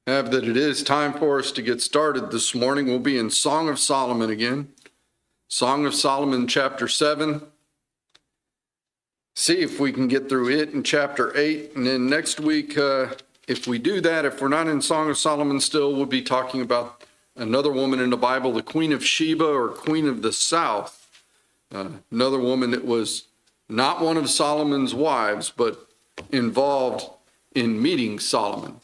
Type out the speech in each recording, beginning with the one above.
Have that it is time for us to get started this morning. We'll be in Song of Solomon again. Song of Solomon, chapter 7. See if we can get through it in chapter 8. And then next week, if we do that, if we're not in Song of Solomon still, we'll be talking about another woman in the Bible, the Queen of Sheba or Queen of the South. Another woman that was not one of Solomon's wives, but involved in meeting Solomon.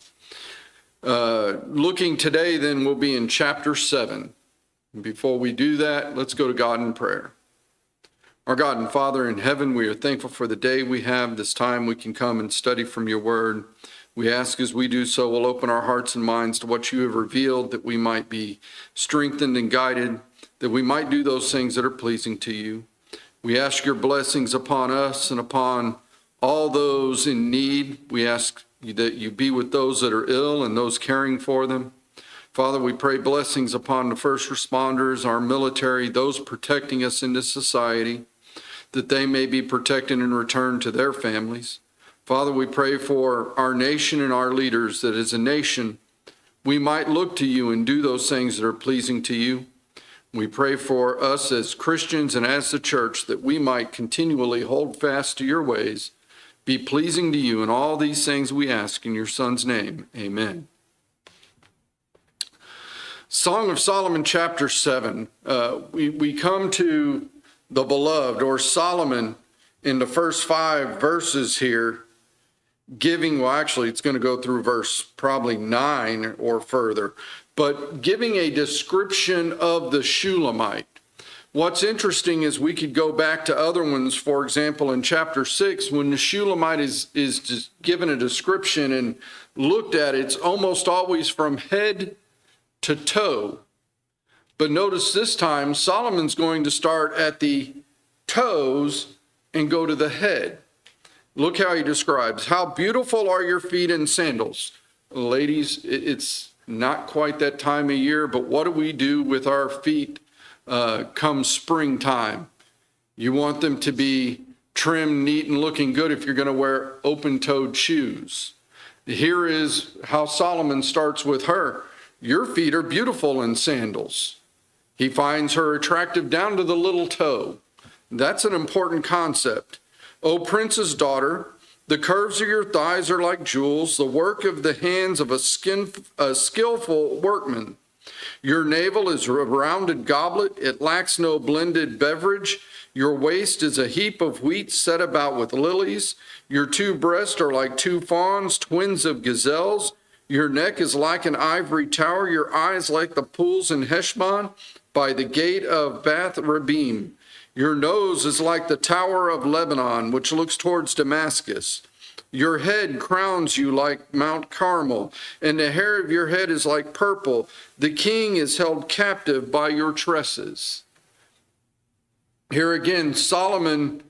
Looking today, then, we'll be in chapter 7. And before we do that, let's go to God in prayer. Our God and Father in heaven, we are thankful for the day we have, this time we can come and study from your word. We ask as we do so, we'll open our hearts and minds to what you have revealed, that we might be strengthened and guided, that we might do those things that are pleasing to you. We ask your blessings upon us and upon all those in need. We ask that you be with those that are ill and those caring for them. Father, we pray blessings upon the first responders, our military, those protecting us in this society, that they may be protected and returned to their families. Father, we pray for our nation and our leaders, that as a nation, we might look to you and do those things that are pleasing to you. We pray for us as Christians and as the church, that we might continually hold fast to your ways, be pleasing to you, in all these things we ask in your Son's name. Amen. Song of Solomon, chapter 7. We come to the beloved, or Solomon, in the first 5 verses here, giving, well, actually, it's going to go through verse probably 9 or further, but giving a description of the Shulamite. What's interesting is we could go back to other ones, for example, in chapter 6, when the Shulamite is just given a description and looked at, it's almost always from head to toe. But notice this time, Solomon's going to start at the toes and go to the head. Look how he describes, how beautiful are your feet in sandals. Ladies, it's not quite that time of year, but what do we do with our feet come springtime? You want them to be trim, neat, and looking good if you're going to wear open-toed shoes. Here is how Solomon starts with her. Your feet are beautiful in sandals. He finds her attractive down to the little toe. That's an important concept. O prince's daughter, the curves of your thighs are like jewels, the work of the hands of a skillful workman. Your navel is a rounded goblet. It lacks no blended beverage. Your waist is a heap of wheat set about with lilies. Your 2 breasts are like 2 fawns, twins of gazelles. Your neck is like an ivory tower. Your eyes like the pools in Heshbon by the gate of Bath Rabim. Your nose is like the tower of Lebanon, which looks towards Damascus. Your head crowns you like Mount Carmel, and the hair of your head is like purple. The king is held captive by your tresses. Here again, Solomon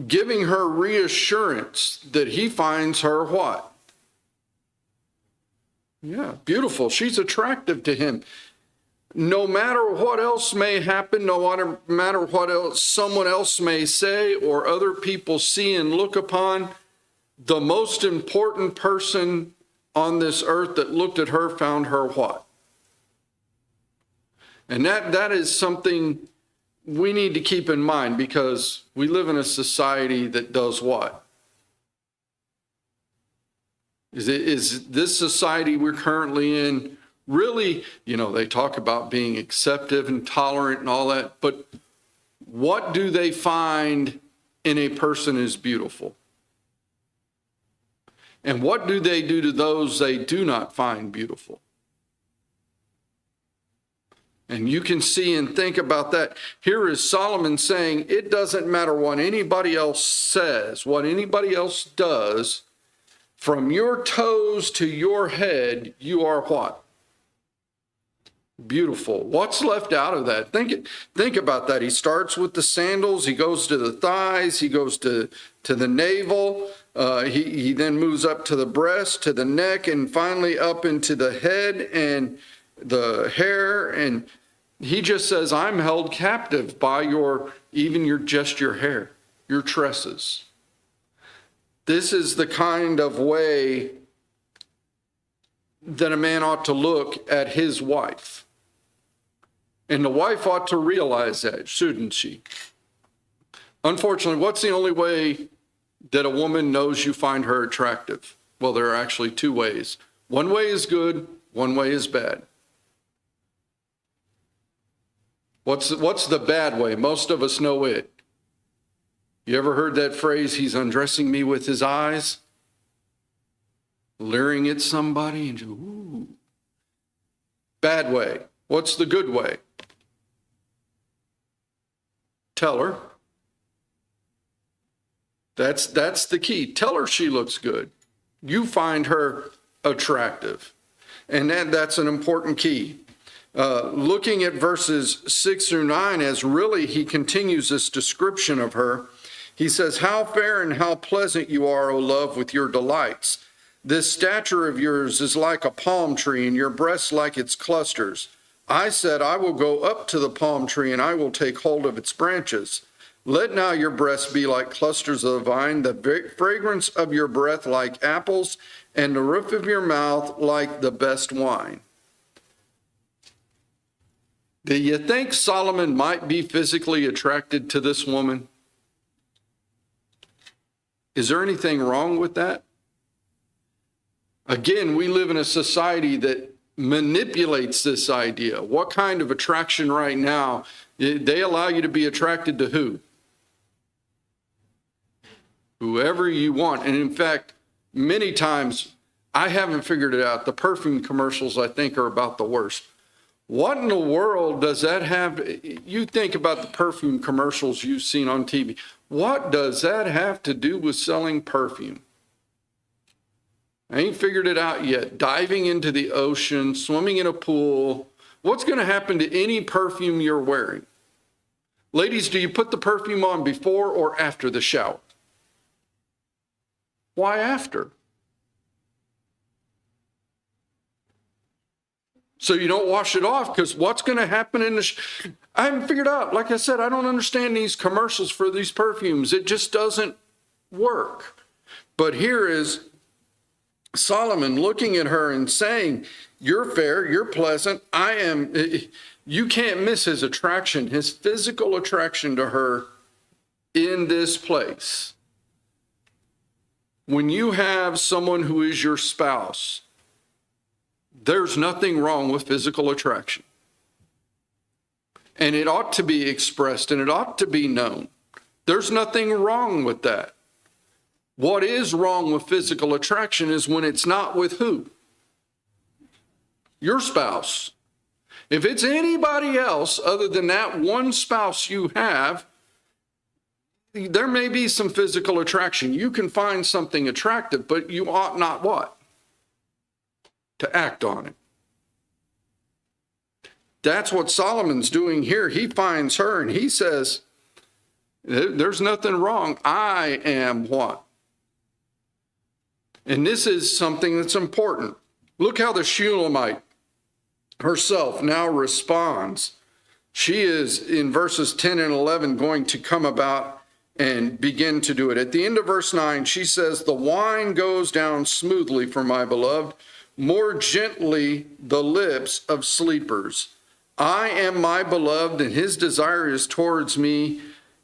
giving her reassurance that he finds her what? Yeah, beautiful. She's attractive to him. No matter what else may happen, no matter what else someone else may say or other people see and look upon, the most important person on this earth that looked at her found her what? And that is something we need to keep in mind, because we live in a society that does what? Is this society we're currently in really, they talk about being acceptive and tolerant and all that, but what do they find in a person as beautiful? And what do they do to those they do not find beautiful? And you can see and think about that. Here is Solomon saying, it doesn't matter what anybody else says, what anybody else does, from your toes to your head, you are what? Beautiful. What's left out of that? Think about that. He starts with the sandals. He goes to the thighs. He goes to the navel. He then moves up to the breast, to the neck, and finally up into the head and the hair. And he just says, I'm held captive by your hair, your tresses. This is the kind of way that a man ought to look at his wife. And the wife ought to realize that, shouldn't she? Unfortunately, what's the only way that a woman knows you find her attractive? Well, there are actually two ways. One way is good, one way is bad. What's the bad way? Most of us know it. You ever heard that phrase, he's undressing me with his eyes? Leering at somebody and just, ooh. Bad way. What's the good way? Tell her. That's the key. Tell her she looks good. You find her attractive. And that's an important key. Looking at verses 6 through 9, as really he continues this description of her, he says, how fair and how pleasant you are, O love, with your delights. This stature of yours is like a palm tree, and your breasts like its clusters. I said, I will go up to the palm tree, and I will take hold of its branches. Let now your breasts be like clusters of the vine, the fragrance of your breath like apples, and the roof of your mouth like the best wine. Do you think Solomon might be physically attracted to this woman? Is there anything wrong with that? Again, we live in a society that manipulates this idea. What kind of attraction right now? They allow you to be attracted to who? Whoever you want. And in fact, many times, I haven't figured it out. The perfume commercials, I think, are about the worst. What in the world does that have? You think about the perfume commercials you've seen on TV. What does that have to do with selling perfume? I ain't figured it out yet. Diving into the ocean, swimming in a pool. What's going to happen to any perfume you're wearing? Ladies, do you put the perfume on before or after the shower? Why after? So you don't wash it off, because what's going to happen in the I haven't figured out. Like I said, I don't understand these commercials for these perfumes. It just doesn't work. But here is Solomon looking at her and saying, you're fair, you're pleasant. You can't miss his attraction, his physical attraction to her in this place. When you have someone who is your spouse, there's nothing wrong with physical attraction. And it ought to be expressed and it ought to be known. There's nothing wrong with that. What is wrong with physical attraction is when it's not with who? Your spouse. If it's anybody else other than that one spouse you have, there may be some physical attraction. You can find something attractive, but you ought not what? To act on it. That's what Solomon's doing here. He finds her and he says, there's nothing wrong. I am what? And this is something that's important. Look how the Shulamite herself now responds. She is in verses 10 and 11 going to come about and begin to do it. At the end of verse 9, she says, the wine goes down smoothly for my beloved, more gently the lips of sleepers. I am my beloved, and his desire is towards me.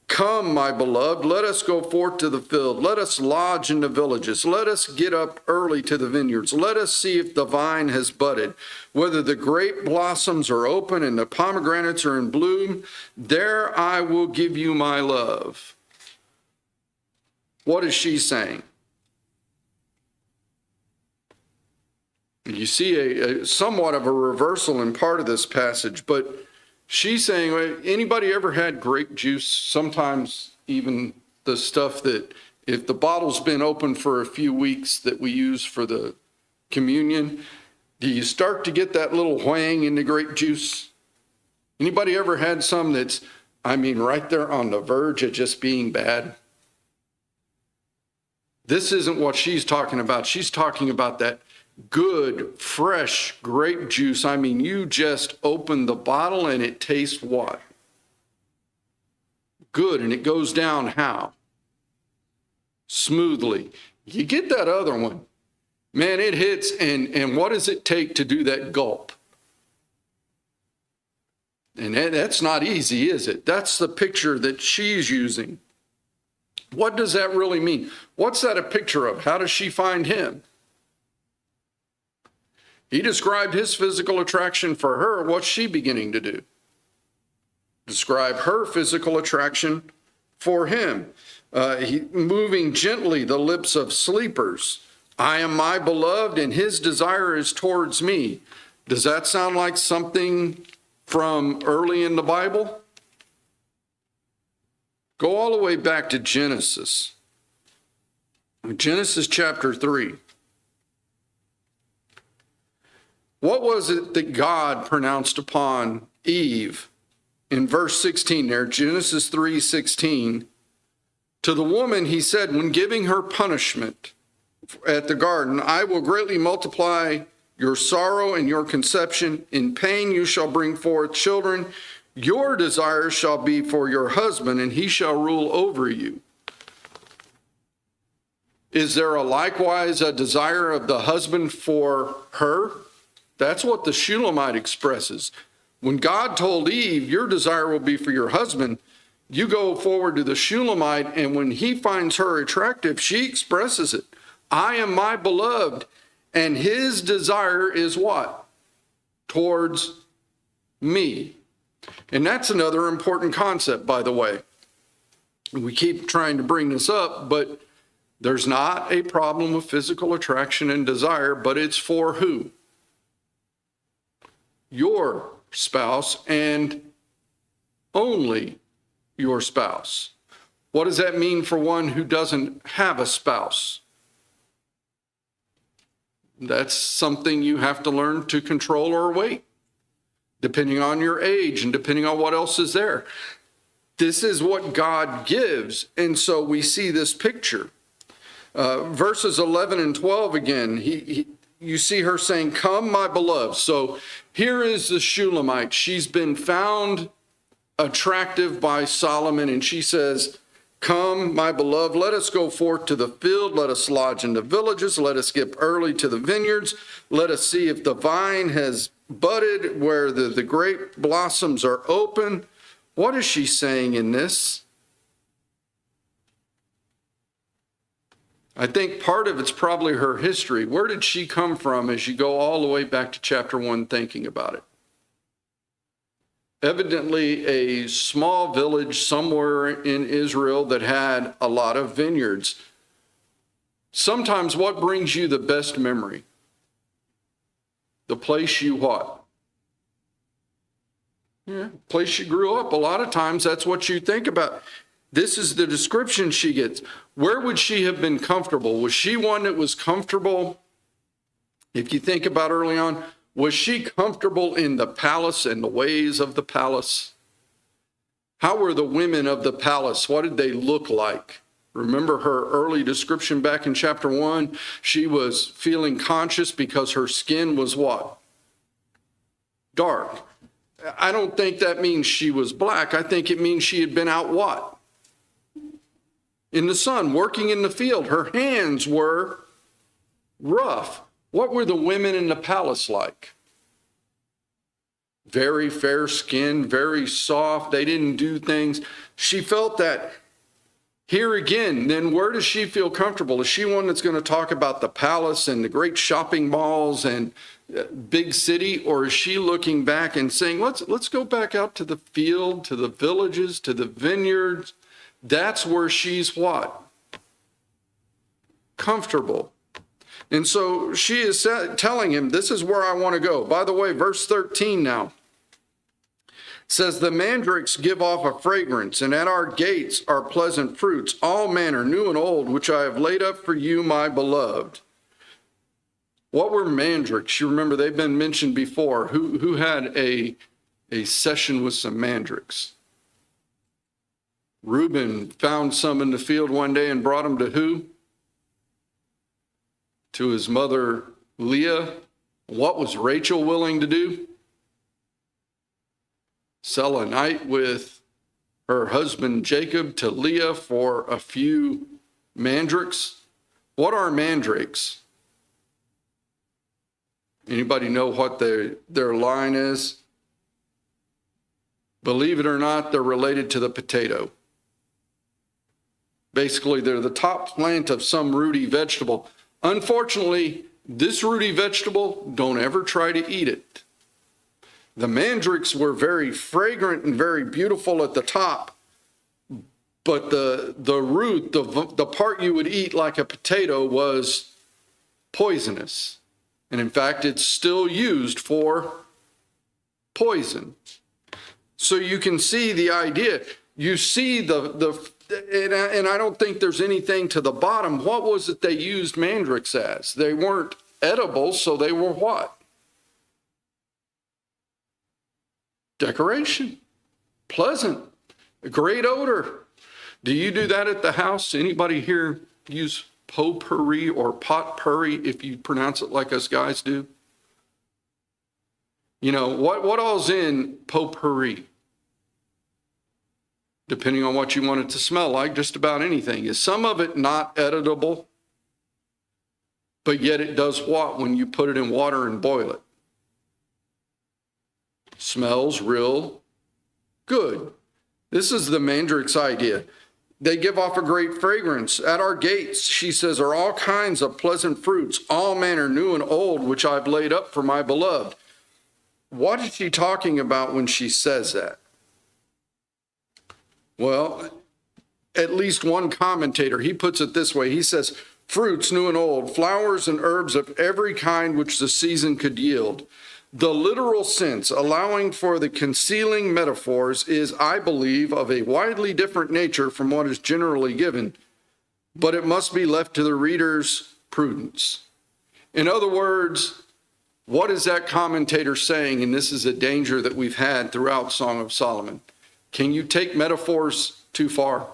Come, my beloved, let us go forth to the field. Let us lodge in the villages. Let us get up early to the vineyards. Let us see if the vine has budded, whether the grape blossoms are open and the pomegranates are in bloom. There I will give you my love. What is she saying? You see a somewhat of a reversal in part of this passage, but she's saying, anybody ever had grape juice? Sometimes even the stuff that, if the bottle's been open for a few weeks that we use for the communion, do you start to get that little whang in the grape juice? Anybody ever had some that's, right there on the verge of just being bad? This isn't what she's talking about. She's talking about that good, fresh grape juice. You just open the bottle and it tastes what? Good, and it goes down how? Smoothly. You get that other one. Man, it hits, and what does it take to do that gulp? And that's not easy, is it? That's the picture that she's using. What does that really mean? What's that a picture of? How does she find him? He described his physical attraction for her. What's she beginning to do? Describe her physical attraction for him. Moving gently the lips of sleepers. I am my beloved, and his desire is towards me. Does that sound like something from early in the Bible? Go all the way back to Genesis. Genesis chapter 3. What was it that God pronounced upon Eve in verse 16 there, Genesis 3:16? To the woman he said, when giving her punishment at the garden, I will greatly multiply your sorrow and your conception. In pain you shall bring forth children. Your desire shall be for your husband, and he shall rule over you. Is there likewise a desire of the husband for her? That's what the Shulamite expresses. When God told Eve, your desire will be for your husband, you go forward to the Shulamite, and when he finds her attractive, she expresses it. I am my beloved, and his desire is what? Towards me. And that's another important concept, by the way. We keep trying to bring this up, but there's not a problem with physical attraction and desire, but it's for who? Your spouse, and only your spouse. What does that mean for one who doesn't have a spouse? That's something you have to learn to control or wait, depending on your age and depending on what else is there. This is what God gives, and so we see this picture. Verses 11 and 12 again, you see her saying, come, my beloved. So here is the Shulamite. She's been found attractive by Solomon, and she says, come, my beloved, let us go forth to the field. Let us lodge in the villages. Let us skip early to the vineyards. Let us see if the vine has budded, where the grape blossoms are open. What is she saying in this? I think part of it's probably her history. Where did she come from as you go all the way back to chapter 1 thinking about it? Evidently a small village somewhere in Israel that had a lot of vineyards. Sometimes what brings you the best memory? The place you what? Yeah, place you grew up. A lot of times that's what you think about. This is the description she gets. Where would she have been comfortable? Was she one that was comfortable? If you think about early on, was she comfortable in the palace and the ways of the palace? How were the women of the palace? What did they look like? Remember her early description back in chapter 1? She was feeling conscious because her skin was what? Dark. I don't think that means she was black. I think it means she had been out what? In the sun, working in the field. Her hands were rough. What were the women in the palace like? Very fair skin, very soft. They didn't do things. She felt that. Here again, then where does she feel comfortable? Is she one that's going to talk about the palace and the great shopping malls and big city? Or is she looking back and saying, let's go back out to the field, to the villages, to the vineyards? That's where she's what? Comfortable. And so she is telling him, this is where I want to go. By the way, verse 13 now says, the mandrakes give off a fragrance, and at our gates are pleasant fruits, all manner, new and old, which I have laid up for you, my beloved. What were mandrakes? You remember they've been mentioned before. Who had a session with some mandrakes? Reuben found some in the field one day and brought them to who? To his mother Leah. What was Rachel willing to do? Sell a night with her husband Jacob to Leah for a few mandrakes. What are mandrakes? Anybody know what their line is? Believe it or not, they're related to the potato. Basically, they're the top plant of some rooty vegetable. Unfortunately, this rooty vegetable, don't ever try to eat it. The mandrakes were very fragrant and very beautiful at the top, but the root, the part you would eat like a potato, was poisonous. And in fact, it's still used for poison. So you can see the idea. You see and I don't think there's anything to the bottom. What was it they used mandrakes as? They weren't edible, so they were what? Decoration. Pleasant. A great odor. Do you do that at the house? Anybody here use potpourri or potpourri, if you pronounce it like us guys do? You know, what all's in potpourri? Depending on what you want it to smell like, just about anything. Is some of it not editable? But yet it does what when you put it in water and boil it? Smells real good. This is the mandrake's idea. They give off a great fragrance. At our gates, she says, are all kinds of pleasant fruits, all manner new and old, which I've laid up for my beloved. What is she talking about when she says that? Well, at least one commentator, he puts it this way. He says, fruits new and old, flowers and herbs of every kind which the season could yield. The literal sense, allowing for the concealing metaphors, is, I believe, of a widely different nature from what is generally given, but it must be left to the reader's prudence. In other words, what is that commentator saying? And this is a danger that we've had throughout Song of Solomon. Can you take metaphors too far?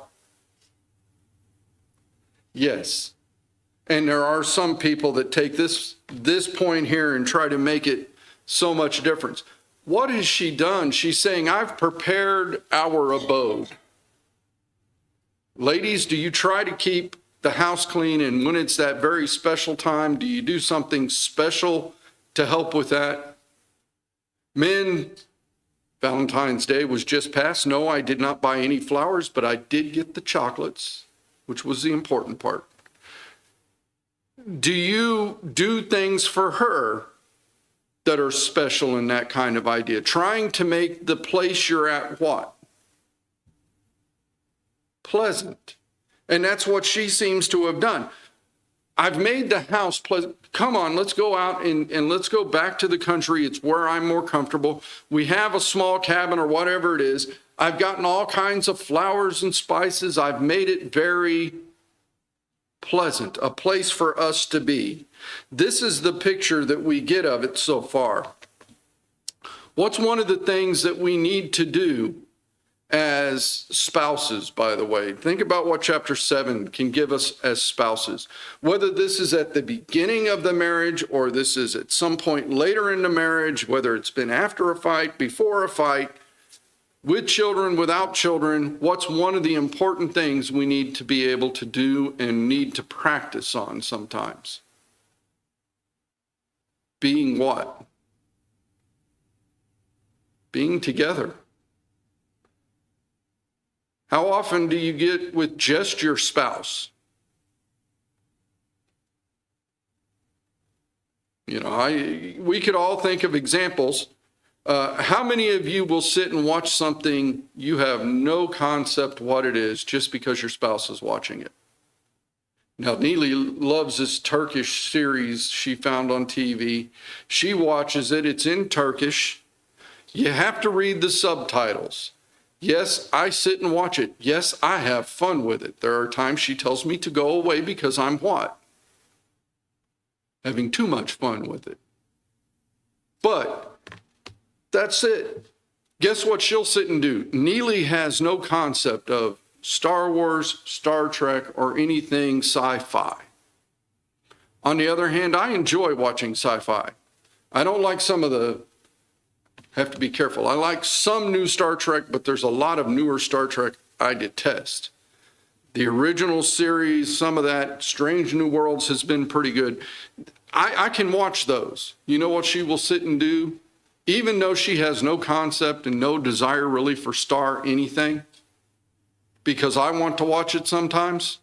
Yes. And there are some people that take this point here and try to make it so much difference. What has she done? She's saying, I've prepared our abode. Ladies, do you try to keep the house clean? And when it's that very special time, do you do something special to help with that? Men, Valentine's Day was just past. No, I did not buy any flowers, but I did get the chocolates, which was the important part. Do you do things for her that are special in that kind of idea? Trying to make the place you're at what? Pleasant. And that's what she seems to have done. I've made the house pleasant. Come on, let's go out and let's go back to the country. It's where I'm more comfortable. We have a small cabin or whatever it is. I've gotten all kinds of flowers and spices. I've made it very pleasant, a place for us to be. This is the picture that we get of it so far. What's one of the things that we need to do as spouses, by the way? Think about what chapter 7 can give us as spouses. Whether this is at the beginning of the marriage or this is at some point later in the marriage, whether it's been after a fight, before a fight, with children, without children, what's one of the important things we need to be able to do and need to practice on sometimes? Being what? Being together. How often do you get with just your spouse? You know, we could all think of examples. How many of you will sit and watch something you have no concept what it is just because your spouse is watching it? Now, Neely loves this Turkish series she found on TV. She watches it. It's in Turkish. You have to read the subtitles. Yes, I sit and watch it. Yes, I have fun with it. There are times she tells me to go away because I'm what? Having too much fun with it. But that's it. Guess what she'll sit and do? Neely has no concept of Star Wars, Star Trek, or anything sci-fi. On the other hand, I enjoy watching sci-fi. I don't like some of the, have to be careful. I like some new Star Trek, but there's a lot of newer Star Trek I detest. The original series, some of that, Strange New Worlds has been pretty good. I can watch those. You know what she will sit and do? Even though she has no concept and no desire really for star anything, because I want to watch it sometimes.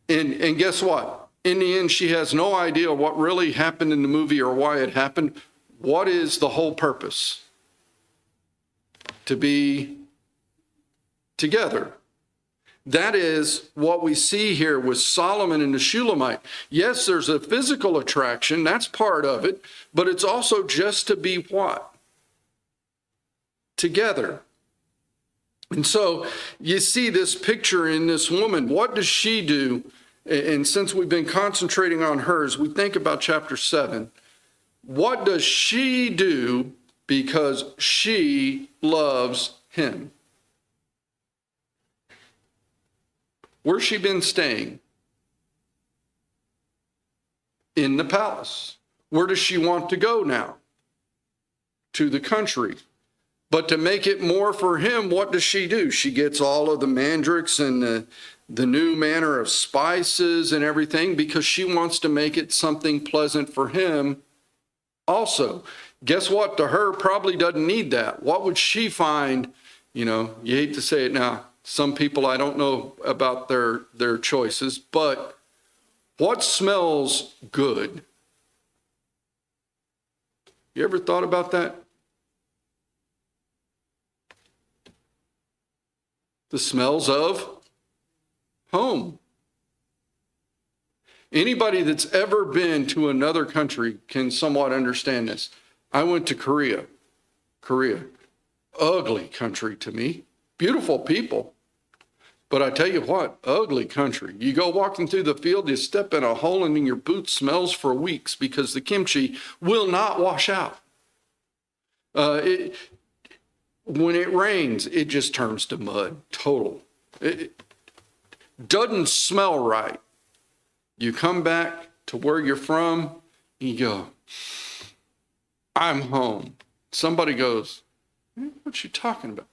And guess what? In the end, she has no idea what really happened in the movie or why it happened. What is the whole purpose? To be together. That is what we see here with Solomon and the Shulamite. Yes, there's a physical attraction, that's part of it, but it's also just to be what? Together. And so you see this picture in this woman. What does she do? And since we've been concentrating on hers, we think about chapter 7. What does she do because she loves him? Where's she been staying? In the palace. Where does she want to go now? To the country. But to make it more for him, what does she do? She gets all of the mandrakes and the new manner of spices and everything because she wants to make it something pleasant for him also. Guess what? To her, probably doesn't need that. What would she find? You know, you hate to say it now. Some people, I don't know about their choices, but what smells good? You ever thought about that? The smells of home. Anybody that's ever been to another country can somewhat understand this. I went to Korea. Ugly country to me. Beautiful people. But I tell you what, ugly country. You go walking through the field, you step in a hole and then your boot smells for weeks because the kimchi will not wash out. When it rains, it just turns to mud, total. It doesn't smell right. You come back to where you're from, and you go, I'm home. Somebody goes, what you talking about?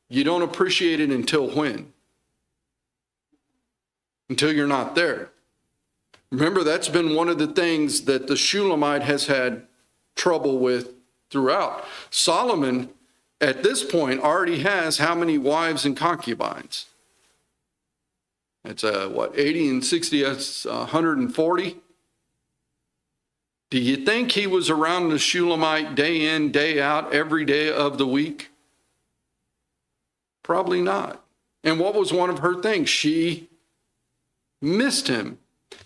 You don't appreciate it until when? Until you're not there. Remember, that's been one of the things that the Shulamite has had trouble with throughout. Solomon, at this point, already has how many wives and concubines? It's 80 and 60, that's 140. Do you think he was around the Shulamite day in, day out, every day of the week? Probably not. And what was one of her things? She missed him.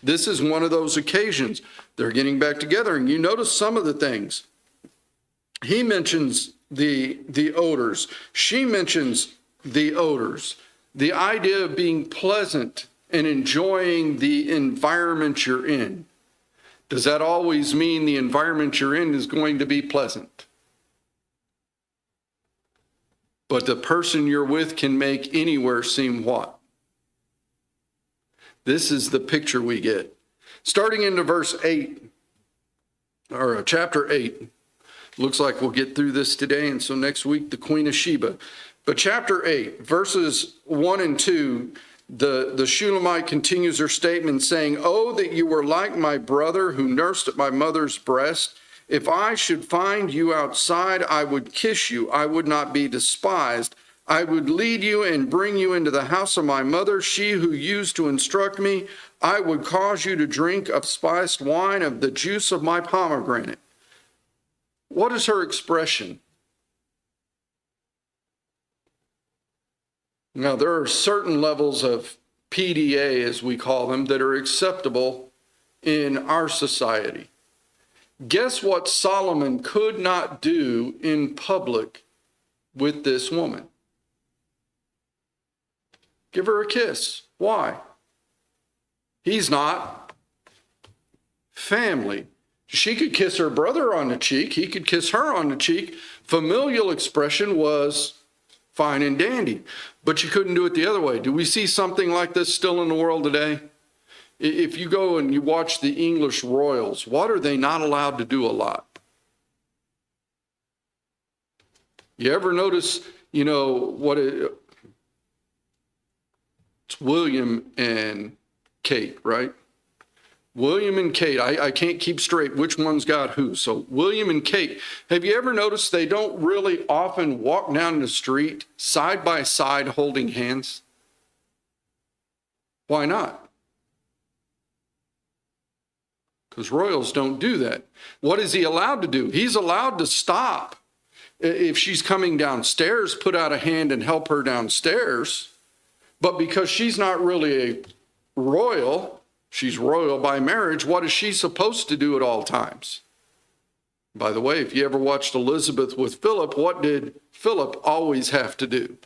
This is one of those occasions. They're getting back together, and you notice some of the things. He mentions the odors. She mentions the odors. The idea of being pleasant and enjoying the environment you're in. Does that always mean the environment you're in is going to be pleasant? But the person you're with can make anywhere seem what? This is the picture we get. Starting into verse 8, or chapter 8. Looks like we'll get through this today, and so next week, the Queen of Sheba. But chapter 8, verses 1 and 2, the Shulamite continues her statement saying, "Oh, that you were like my brother who nursed at my mother's breast. If I should find you outside, I would kiss you. I would not be despised. I would lead you and bring you into the house of my mother, she who used to instruct me. I would cause you to drink of spiced wine, of the juice of my pomegranate." What is her expression? Now, there are certain levels of PDA, as we call them, that are acceptable in our society. Guess what Solomon could not do in public with this woman? Give her a kiss. Why? He's not family. She could kiss her brother on the cheek. He could kiss her on the cheek. Familial expression was fine and dandy, but you couldn't do it the other way. Do we see something like this still in the world today? If you go and you watch the English royals, what are they not allowed to do a lot? You ever notice, it's William and Kate, right? William and Kate. I can't keep straight which one's got who. So William and Kate. Have you ever noticed they don't really often walk down the street side by side holding hands? Why not? Because royals don't do that. What is he allowed to do? He's allowed to stop. If she's coming downstairs, put out a hand and help her downstairs. But because she's not really a royal, she's royal by marriage, what is she supposed to do at all times? By the way, if you ever watched Elizabeth with Philip, what did Philip always have to do?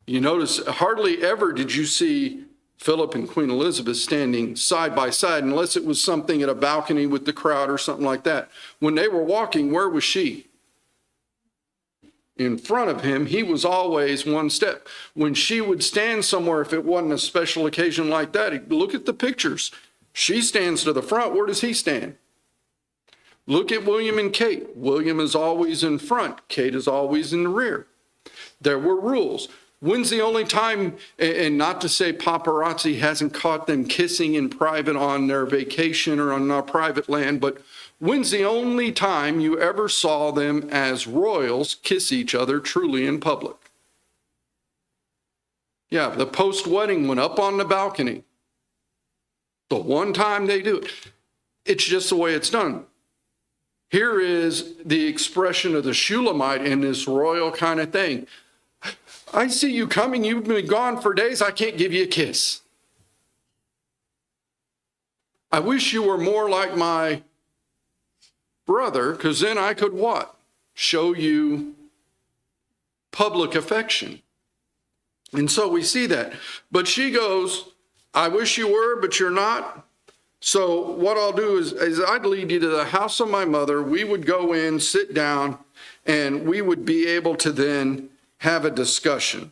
You notice hardly ever did you see Philip and Queen Elizabeth standing side by side, unless it was something at a balcony with the crowd or something like that. When they were walking, where was she? In front of him. He was always one step. When she would stand somewhere, if it wasn't a special occasion like that, look at the pictures. She stands to the front. Where does he stand? Look at William and Kate. William is always in front. Kate is always in the rear. There were rules. When's the only time, and not to say paparazzi hasn't caught them kissing in private on their vacation or on our private land, but when's the only time you ever saw them as royals kiss each other truly in public? Yeah, the post-wedding one up on the balcony. The one time they do it. It's just the way it's done. Here is the expression of the Shulamite in this royal kind of thing. I see you coming. You've been gone for days. I can't give you a kiss. I wish you were more like my brother, because then I could what? Show you public affection. And so we see that. But she goes, I wish you were, but you're not. So what I'll do is I'd lead you to the house of my mother. We would go in, sit down, and we would be able to then have a discussion.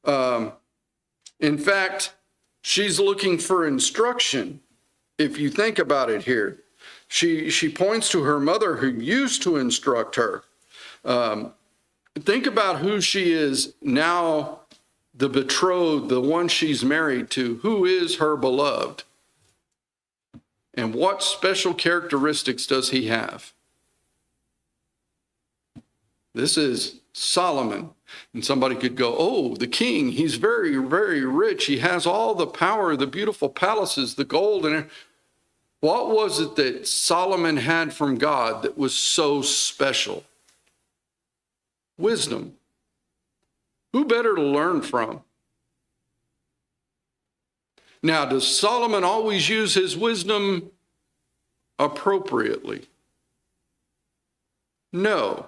In fact, she's looking for instruction. If you think about it here, she points to her mother who used to instruct her. Think about who she is now, the betrothed, the one she's married to. Who is her beloved? And what special characteristics does he have? This is Solomon. And somebody could go, oh, the king, he's very, very rich. He has all the power, the beautiful palaces, the gold. And what was it that Solomon had from God that was so special? Wisdom. Who better to learn from? Now, does Solomon always use his wisdom appropriately? No.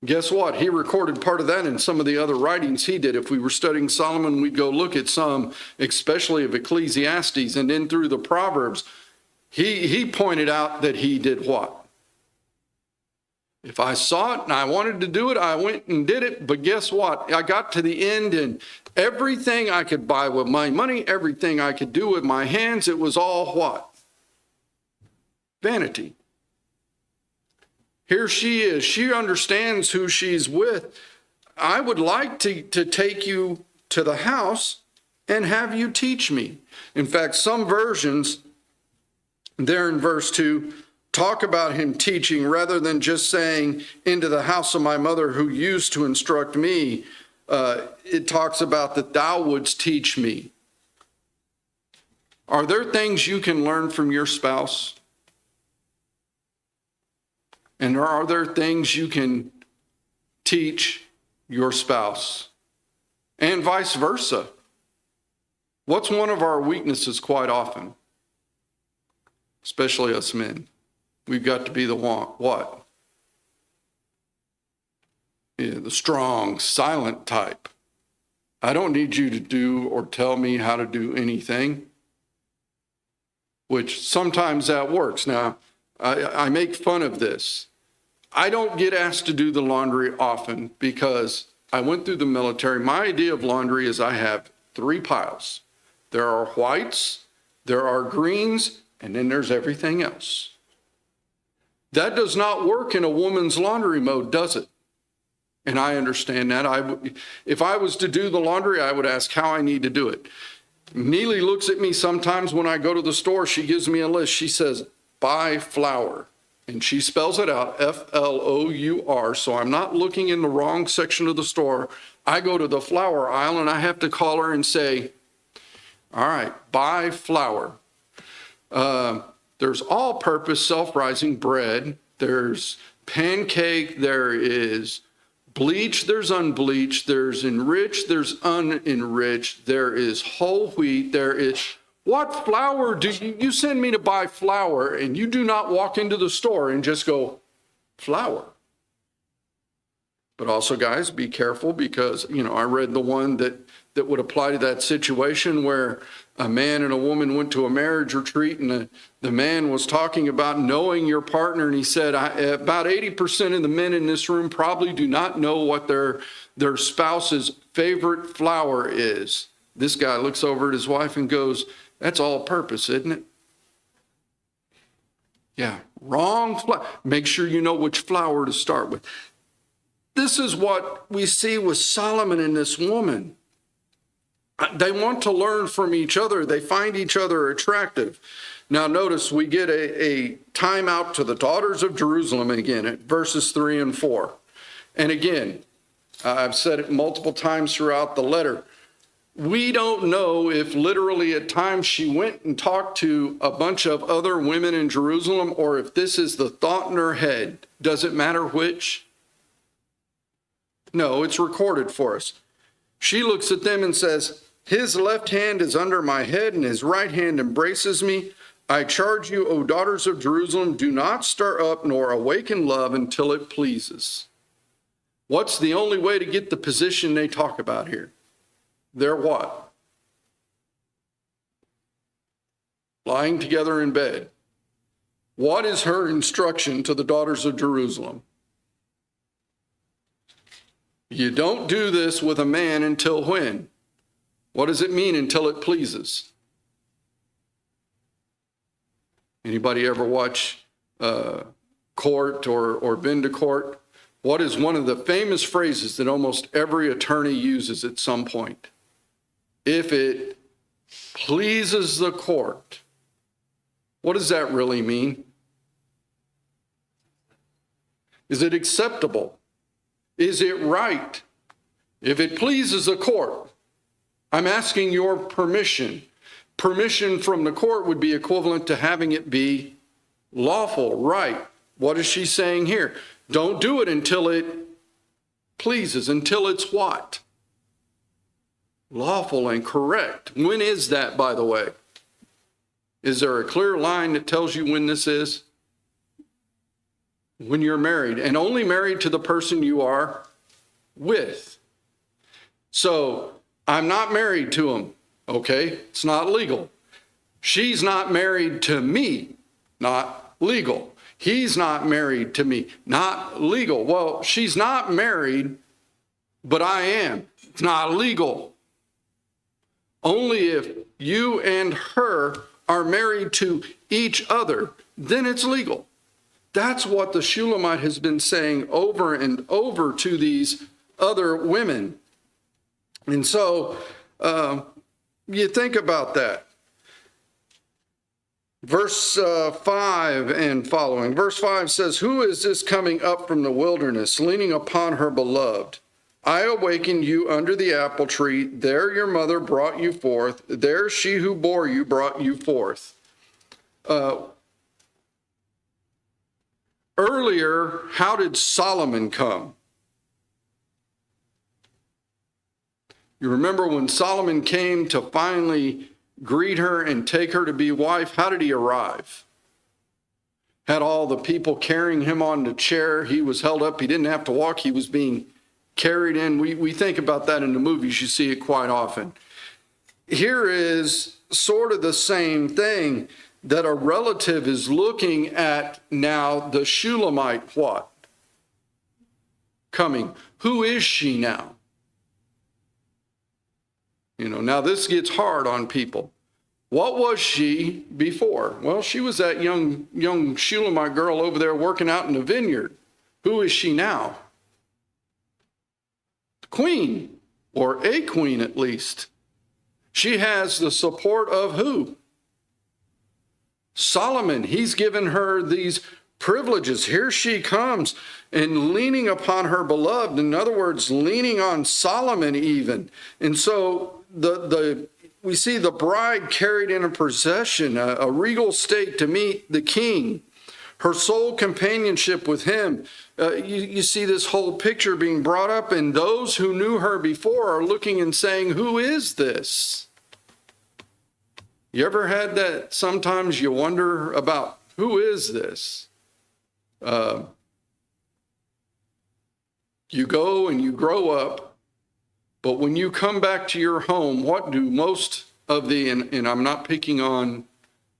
Guess what? He recorded part of that in some of the other writings he did. If we were studying Solomon, we'd go look at some, especially of Ecclesiastes, and then through the Proverbs. He pointed out that he did what? If I saw it and I wanted to do it, I went and did it. But guess what? I got to the end, and everything I could buy with my money, everything I could do with my hands, it was all what? Vanity. Here she is. She understands who she's with. I would like to take you to the house and have you teach me. In fact, some versions there in verse 2 talk about him teaching rather than just saying, into the house of my mother who used to instruct me. It talks about that thou wouldst teach me. Are there things you can learn from your spouse? And are there things you can teach your spouse? And vice versa. What's one of our weaknesses quite often? Especially us men. We've got to be the one, what? Yeah, the strong, silent type. I don't need you to do or tell me how to do anything. Which sometimes that works. Now, I make fun of this. I don't get asked to do the laundry often because I went through the military. My idea of laundry is I have 3 piles. There are whites, there are greens, and then there's everything else. That does not work in a woman's laundry mode, does it? And I understand that. If I was to do the laundry, I would ask how I need to do it. Neely looks at me sometimes when I go to the store. She gives me a list. She says, buy flour. And she spells it out, Flour. So I'm not looking in the wrong section of the store. I go to the flour aisle and I have to call her and say, all right, buy flour. There's all-purpose self-rising bread. There's pancake. There is bleached. There's unbleached. There's enriched. There's unenriched. There is whole wheat. There is... What flour do you send me to buy flour, and you do not walk into the store and just go, flour. But also, guys, be careful because, I read the one that would apply to that situation where a man and a woman went to a marriage retreat, and the man was talking about knowing your partner, and he said, about 80% of the men in this room probably do not know what their spouse's favorite flour is. This guy looks over at his wife and goes, that's all purpose, isn't it? Yeah, wrong flour. Make sure you know which flour to start with. This is what we see with Solomon and this woman. They want to learn from each other. They find each other attractive. Now notice we get a time out to the daughters of Jerusalem again at verses 3 and 4. And again, I've said it multiple times throughout the letter. We don't know if literally at times she went and talked to a bunch of other women in Jerusalem or if this is the thought in her head. Does it matter which? No, it's recorded for us. She looks at them and says, his left hand is under my head and his right hand embraces me. I charge you, O daughters of Jerusalem, do not stir up nor awaken love until it pleases. What's the only way to get the position they talk about here? They're what? Lying together in bed. What is her instruction to the daughters of Jerusalem? You don't do this with a man until when? What does it mean until it pleases? Anybody ever watch court or been to court? What is one of the famous phrases that almost every attorney uses at some point? If it pleases the court. What does that really mean? Is it acceptable? Is it right? If it pleases the court, I'm asking your permission. Permission from the court would be equivalent to having it be lawful, right? What is she saying here? Don't do it until it pleases, until it's what? Lawful and correct. When is that, by the way? Is there a clear line that tells you when this is? When you're married, and only married to the person you are with. So, I'm not married to him, okay? It's not legal. She's not married to me, not legal. He's not married to me, not legal. Well, she's not married, but I am. It's not legal. Only if you and her are married to each other, then it's legal. That's what the Shulamite has been saying over and over to these other women. And so you think about that. Verse 5 and following. Verse 5 says, who is this coming up from the wilderness, leaning upon her beloved? I awakened you under the apple tree. There your mother brought you forth. There she who bore you brought you forth. Earlier, how did Solomon come? You remember when Solomon came to finally greet her and take her to be wife, how did he arrive? Had all the people carrying him on the chair. He was held up. He didn't have to walk. He was being carried in. We think about that in the movies. You see it quite often. Here is sort of the same thing, that a relative is looking at now the Shulamite what? Coming. Who is she now? Now this gets hard on people. What was she before? Well, she was that young Shulamite girl over there working out in the vineyard. Who is she now? Queen, or a queen at least. She has the support of who? Solomon. He's given her these privileges. Here she comes and leaning upon her beloved. In other words, leaning on Solomon even. And so we see the bride carried in a procession, a regal state to meet the king. Her sole companionship with him. You see this whole picture being brought up, and those who knew her before are looking and saying, who is this? You ever had that? Sometimes you wonder about, who is this? You go and you grow up, but when you come back to your home, what do most of and I'm not picking on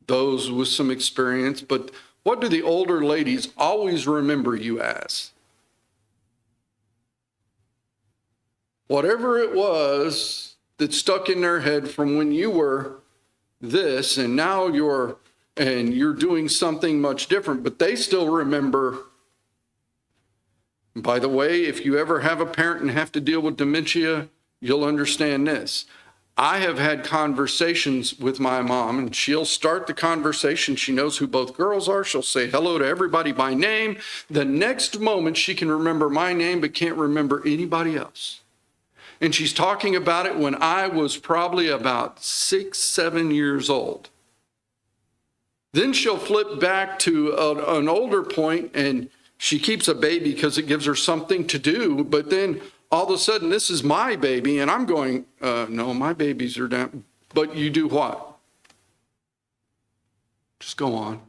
those with some experience, but what do the older ladies always remember you as? Whatever it was that stuck in their head from when you were this, and now you're doing something much different, but they still remember. By the way, if you ever have a parent and have to deal with dementia, you'll understand this. I have had conversations with my mom, and she'll start the conversation. She knows who both girls are. She'll say hello to everybody by name. The next moment, she can remember my name, but can't remember anybody else. And she's talking about it when I was probably about 6, 7 years old. Then she'll flip back to an older point, and she keeps a baby because it gives her something to do. But then all of a sudden, this is my baby, and I'm going, no, my babies are down. But you do what? Just go on.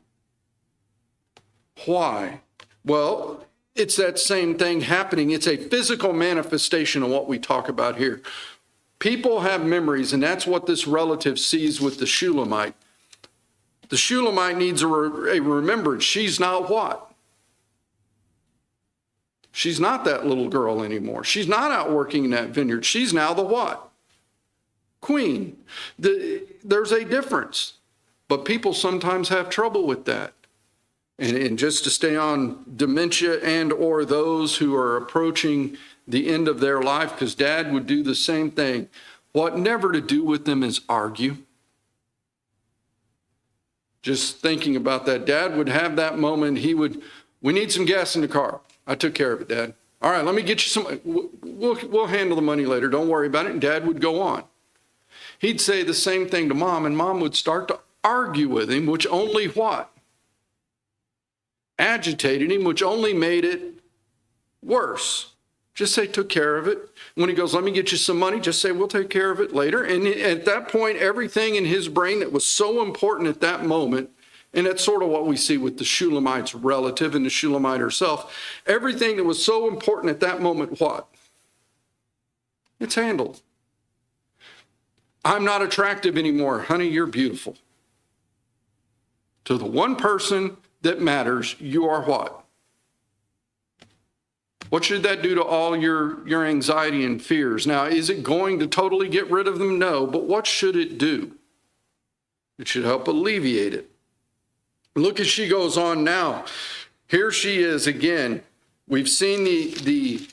Why? Well, it's that same thing happening. It's a physical manifestation of what we talk about here. People have memories, and that's what this relative sees with the Shulamite. The Shulamite needs a remembrance. She's not what? She's not that little girl anymore. She's not out working in that vineyard. She's now the what? Queen. There's a difference. But people sometimes have trouble with that. And just to stay on dementia and or those who are approaching the end of their life, because Dad would do the same thing. What never to do with them is argue. Just thinking about that, Dad would have that moment. We need some gas in the car. I took care of it, Dad. All right, let me get you some. We'll handle the money later. Don't worry about it. And Dad would go on. He'd say the same thing to Mom, and Mom would start to argue with him, which only what? Agitated him, which only made it worse. Just say, took care of it. When he goes, let me get you some money, just say, we'll take care of it later. And at that point, everything in his brain that was so important at that moment, and that's sort of what we see with the Shulamite's relative and the Shulamite herself, everything that was so important at that moment, what? It's handled. I'm not attractive anymore. Honey, you're beautiful. To the one person that matters, you are what? What should that do to all your anxiety and fears? Now, is it going to totally get rid of them? No, but what should it do? It should help alleviate it. Look as she goes on now. Here she is again. We've seen the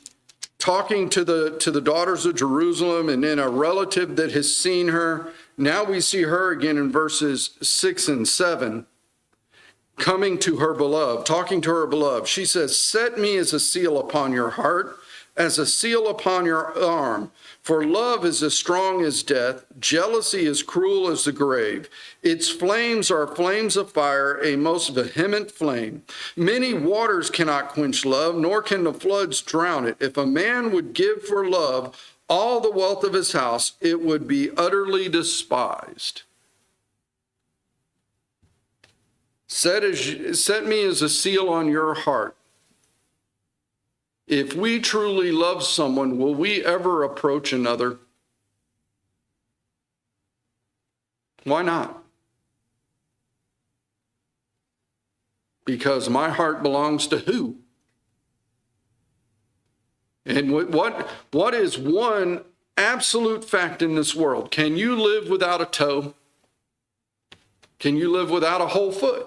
talking to the daughters of Jerusalem, and then a relative that has seen her. Now we see her again in verses 6 and 7. Coming to her beloved, talking to her beloved. She says, set me as a seal upon your heart, as a seal upon your arm. For love is as strong as death. Jealousy is cruel as the grave. Its flames are flames of fire, a most vehement flame. Many waters cannot quench love, nor can the floods drown it. If a man would give for love all the wealth of his house, it would be utterly despised. Set me as a seal on your heart. If we truly love someone, will we ever approach another? Why not? Because my heart belongs to who? And what is one absolute fact in this world? Can you live without a toe? Can you live without a whole foot?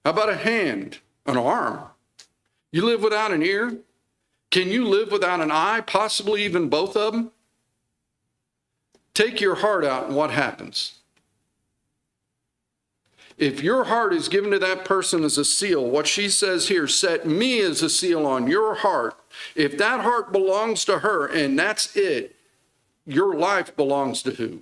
How about a hand, an arm? You live without an ear? Can you live without an eye, possibly even both of them? Take your heart out, and what happens? If your heart is given to that person as a seal, what she says here, set me as a seal on your heart. If that heart belongs to her and that's it, your life belongs to who?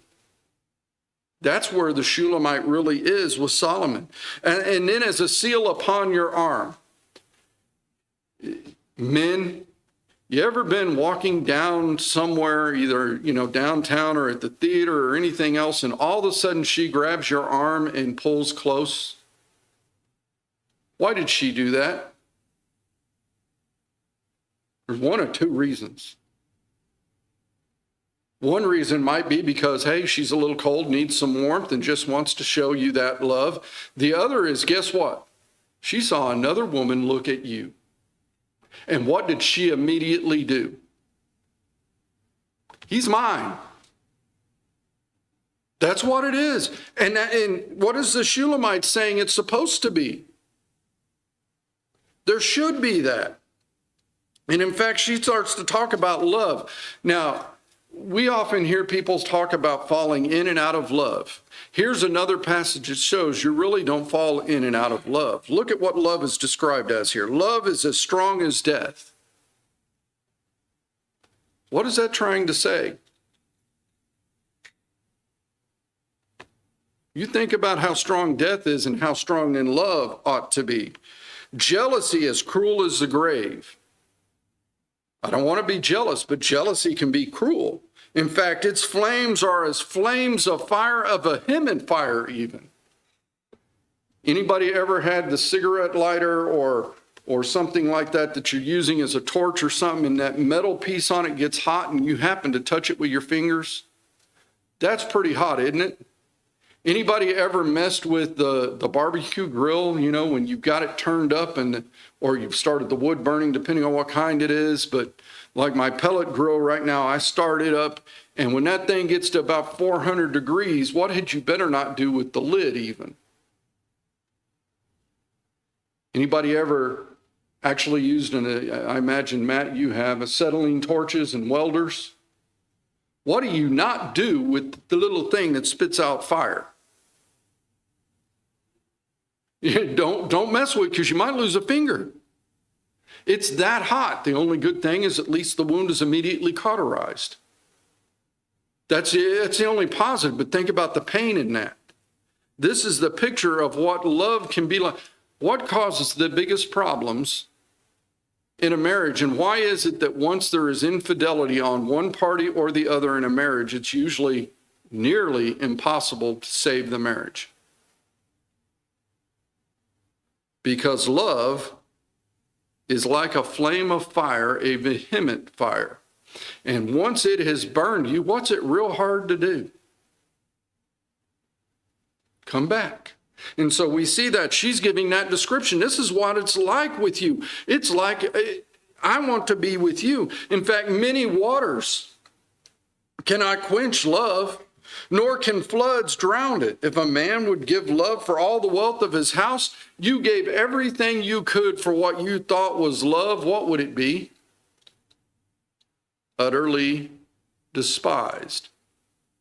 That's where the Shulamite really is with Solomon. And then as a seal upon your arm. Men, you ever been walking down somewhere, either, downtown or at the theater or anything else, and all of a sudden she grabs your arm and pulls close? Why did she do that? There's one or two reasons. One reason might be because, hey, she's a little cold, needs some warmth, and just wants to show you that love. The other is, guess what? She saw another woman look at you. And what did she immediately do? He's mine. That's what it is. And what is the Shulamite saying it's supposed to be? There should be that. And in fact, she starts to talk about love. Now, we often hear people talk about falling in and out of love. Here's another passage that shows you really don't fall in and out of love. Look at what love is described as here. Love is as strong as death. What is that trying to say? You think about how strong death is and how strong in love ought to be. Jealousy as cruel as the grave. I don't want to be jealous, but jealousy can be cruel. In fact, its flames are as flames of fire, of a vehement fire even. Anybody ever had the cigarette lighter or something like that you're using as a torch or something, and that metal piece on it gets hot and you happen to touch it with your fingers? That's pretty hot, isn't it? Anybody ever messed with the barbecue grill, when you've got it turned up or you've started the wood burning, depending on what kind it is? But like my pellet grill right now, I start it up, and when that thing gets to about 400 degrees, what had you better not do with the lid even? Anybody ever actually used, I imagine, Matt, you have, acetylene torches and welders? What do you not do with the little thing that spits out fire? Don't mess with it, because you might lose a finger. It's that hot. The only good thing is at least the wound is immediately cauterized. That's the only positive, but think about the pain in that. This is the picture of what love can be like. What causes the biggest problems in a marriage, and why is it that once there is infidelity on one party or the other in a marriage, it's usually nearly impossible to save the marriage? Because love is like a flame of fire, a vehement fire. And once it has burned you, what's it real hard to do? Come back. And so we see that she's giving that description. This is what it's like with you. It's like, I want to be with you. In fact, many waters cannot quench love, nor can floods drown it. If a man would give love for all the wealth of his house, you gave everything you could for what you thought was love, what would it be? Utterly despised.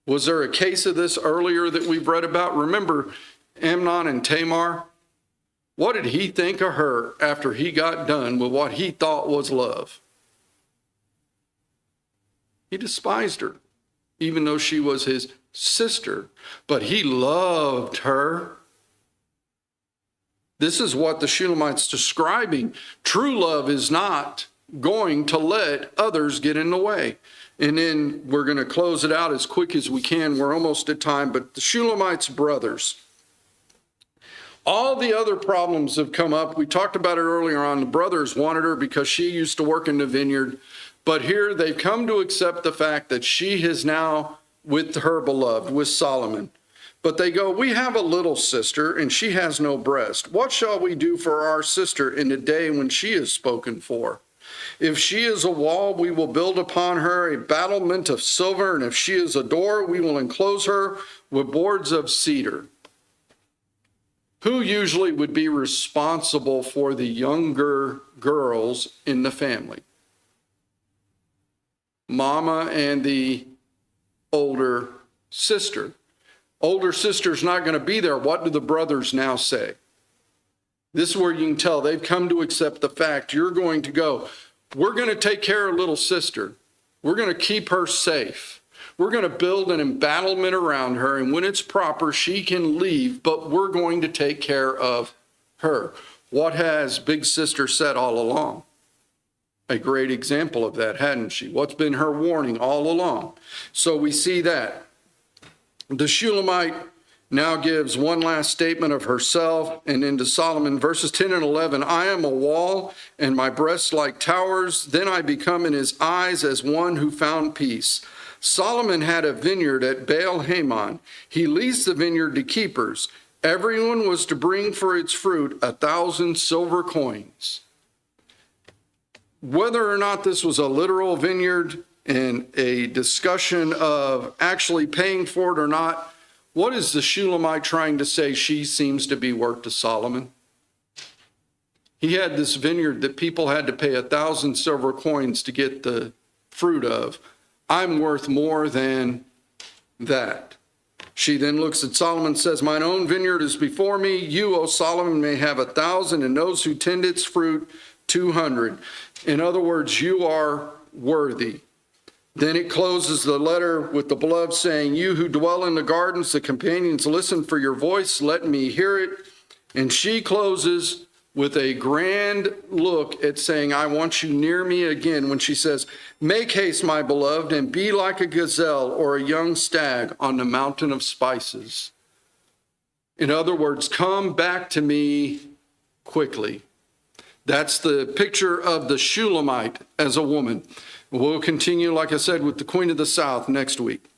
Was there a case of this earlier that we've read about? Remember Amnon and Tamar? What did he think of her after he got done with what he thought was love? He despised her, even though she was his sister, but he loved her. This is what the Shulamite's describing. True love is not going to let others get in the way. And then we're going to close it out as quick as we can. We're almost at time, but the Shulamite's brothers. All the other problems have come up. We talked about it earlier on. The brothers wanted her because she used to work in the vineyard. But here they've come to accept the fact that she is now with her beloved, with Solomon. But they go, we have a little sister and she has no breast. What shall we do for our sister in the day when she is spoken for? If she is a wall, we will build upon her a battlement of silver. And if she is a door, we will enclose her with boards of cedar. Who usually would be responsible for the younger girls in the family? Mama and the older sister. Older sister's not going to be there. What do the brothers now say? This is where you can tell they've come to accept the fact you're going to go. We're going to take care of little sister. We're going to keep her safe. We're going to build an embattlement around her, and when it's proper, she can leave, but we're going to take care of her. What has Big Sister said all along? A great example of that, hadn't she? What's been her warning all along? So we see that. The Shulamite now gives one last statement of herself and into Solomon, verses 10 and 11. I am a wall, and my breasts like towers. Then I become in his eyes as one who found peace. Solomon had a vineyard at Baal Hamon. He leased the vineyard to keepers. Everyone was to bring for its fruit 1,000 silver coins. Whether or not this was a literal vineyard and a discussion of actually paying for it or not, what is the Shulamite trying to say she seems to be worth to Solomon? He had this vineyard that people had to pay 1,000 silver coins to get the fruit of. I'm worth more than that. She then looks at Solomon and says, mine own vineyard is before me. You, O Solomon, may have 1,000, and those who tend its fruit 200. In other words, you are worthy. Then it closes the letter with the beloved saying, you who dwell in the gardens, the companions, listen for your voice. Let me hear it. And she closes with a grand look at saying, I want you near me again, when she says, make haste, my beloved, and be like a gazelle or a young stag on the mountain of spices. In other words, come back to me quickly. That's the picture of the Shulamite as a woman. We'll continue, like I said, with the Queen of the South next week.